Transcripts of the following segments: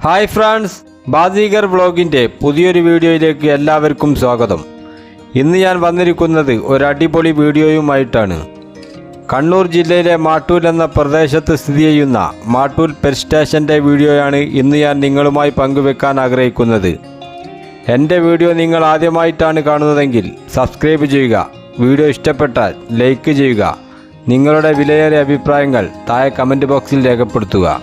Hi friends, Baazigar വ്ളോഗിൻ്റെ പുതിയൊരു വീഡിയോയിലേക്ക് എല്ലാവർക്കും സ്വാഗതം. ഇന്ന് ഞാൻ വന്നിരിക്കുന്നത് ഒരു അടിപൊളി വീഡിയോയുമായിട്ടാണ്. കണ്ണൂർ ജില്ലയിലെ മാട്ടൂൽ എന്ന പ്രദേശത്ത് സ്ഥിതി ചെയ്യുന്ന മാട്ടൂൽ പെറ്റ് സ്റ്റേഷൻ്റെ വീഡിയോയാണ് ഇന്ന് ഞാൻ നിങ്ങളുമായി പങ്കുവെക്കാൻ ആഗ്രഹിക്കുന്നത്. എൻ്റെ വീഡിയോ നിങ്ങൾ ആദ്യമായിട്ടാണ് കാണുന്നതെങ്കിൽ സബ്സ്ക്രൈബ് ചെയ്യുക. വീഡിയോ ഇഷ്ടപ്പെട്ടാൽ ലൈക്ക് ചെയ്യുക. നിങ്ങളുടെ വിലയേറിയ അഭിപ്രായങ്ങൾ താഴെ കമൻറ്റ് ബോക്സിൽ രേഖപ്പെടുത്തുക.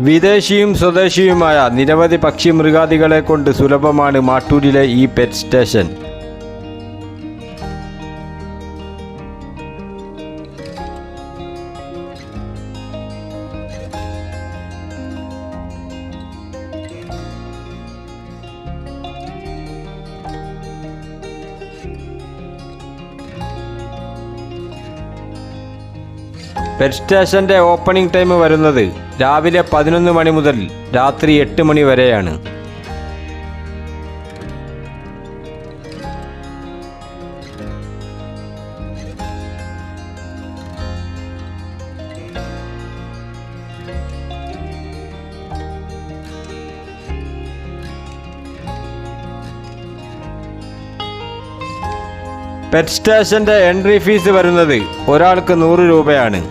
വിദേശിയും സ്വദേശിയുമായ നിരവധി പക്ഷി മൃഗാദികളെ കൊണ്ട് സുലഭമാണ് മാട്ടൂലിലെ ഈ പെറ്റ് സ്റ്റേഷൻ. പെറ്റ് സ്റ്റേഷൻ്റെ ഓപ്പണിംഗ് ടൈം വരുന്നത് രാവിലെ 11 മണി മുതൽ രാത്രി 8 മണി വരെയാണ്. പെറ്റ് സ്റ്റേഷൻ്റെ എൻട്രി ഫീസ് വരുന്നത് ഒരാൾക്ക് 100 രൂപയാണ്.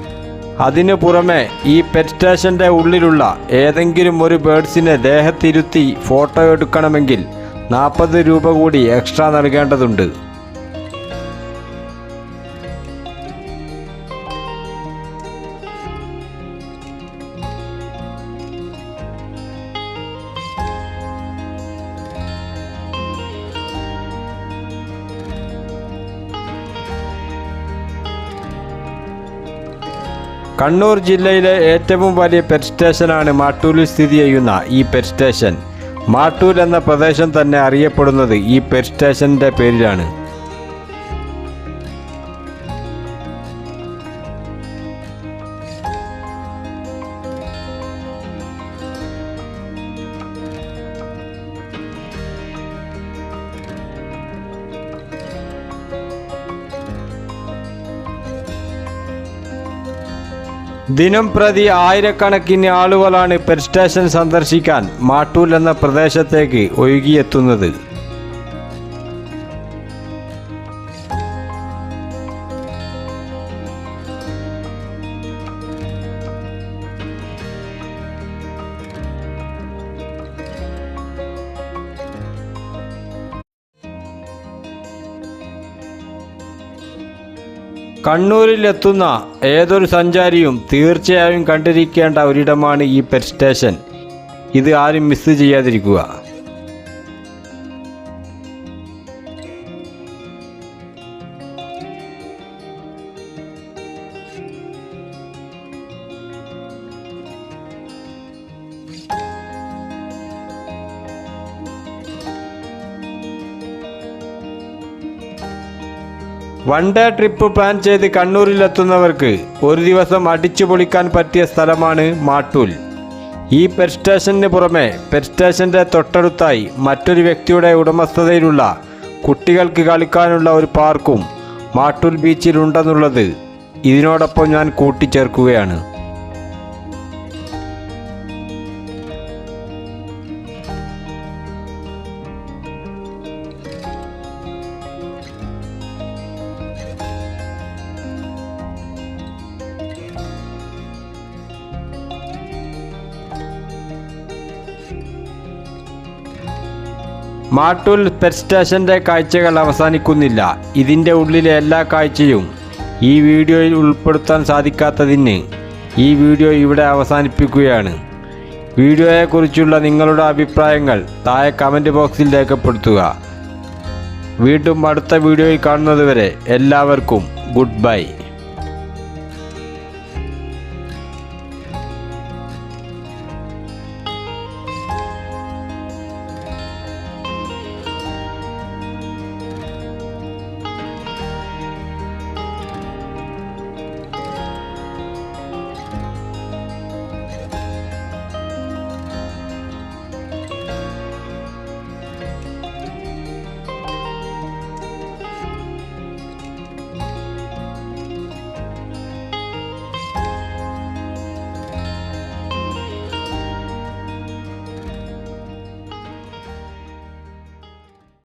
അതിനു പുറമെ ഈ പെറ്റ് സ്റ്റേഷൻ്റെ ഉള്ളിലുള്ള ഏതെങ്കിലും ഒരു ബേഡ്സിനെ ദേഹത്തിരുത്തി ഫോട്ടോ എടുക്കണമെങ്കിൽ 40 രൂപ കൂടി എക്സ്ട്രാ നൽകേണ്ടതുണ്ട്. കണ്ണൂർ ജില്ലയിലെ ഏറ്റവും വലിയ പെറ്റ് സ്റ്റേഷനാണ് മാട്ടൂലിൽ സ്ഥിതി ചെയ്യുന്ന ഈ പെറ്റ് സ്റ്റേഷൻ. മാട്ടൂൽ എന്ന പ്രദേശം തന്നെ അറിയപ്പെടുന്നത് ഈ പെറ്റ് സ്റ്റേഷൻ്റെ പേരിലാണ്. ദിനം പ്രതി ആയിരക്കണക്കിന് ആളുകളാണ് പെറ്റ് സ്റ്റേഷൻ സന്ദർശിക്കാൻ മാട്ടൂൽ എന്ന പ്രദേശത്തേക്ക് ഒഴുകിയെത്തുന്നത്. കണ്ണൂരിലെത്തുന്ന ഏതൊരു സഞ്ചാരിയും തീർച്ചയായും കണ്ടിരിക്കേണ്ട ഒരിടമാണ് ഈ പെറ്റ് സ്റ്റേഷൻ. ഇത് ആരും മിസ് ചെയ്യാതിരിക്കുക. വൺ ഡേ ട്രിപ്പ് പ്ലാൻ ചെയ്ത് കണ്ണൂരിലെത്തുന്നവർക്ക് ഒരു ദിവസം അടിച്ചു പൊളിക്കാൻ പറ്റിയ സ്ഥലമാണ് മാട്ടൂൽ. ഈ പെറ്റ് സ്റ്റേഷന് പുറമെ പെറ്റ് സ്റ്റേഷൻ്റെ തൊട്ടടുത്തായി മറ്റൊരു വ്യക്തിയുടെ ഉടമസ്ഥതയിലുള്ള കുട്ടികൾക്ക് കളിക്കാനുള്ള ഒരു പാർക്കും മാട്ടൂൽ ബീച്ചിലുണ്ടെന്നുള്ളത് ഇതിനോടൊപ്പം ഞാൻ കൂട്ടിച്ചേർക്കുകയാണ്. മാട്ടൂൽ പെറ്റ് സ്റ്റേഷൻ്റെ കാഴ്ചകൾ അവസാനിക്കുന്നില്ല. ഇതിൻ്റെ ഉള്ളിലെ എല്ലാ കാഴ്ചയും ഈ വീഡിയോയിൽ ഉൾപ്പെടുത്താൻ സാധിക്കാത്തതിന് ഈ വീഡിയോ ഇവിടെ അവസാനിപ്പിക്കുകയാണ്. വീഡിയോയെക്കുറിച്ചുള്ള നിങ്ങളുടെ അഭിപ്രായങ്ങൾ താഴെ കമൻറ്റ് ബോക്സിൽ രേഖപ്പെടുത്തുക. വീണ്ടും അടുത്ത വീഡിയോയിൽ കാണുന്നതുവരെ എല്ലാവർക്കും ഗുഡ് ബൈ.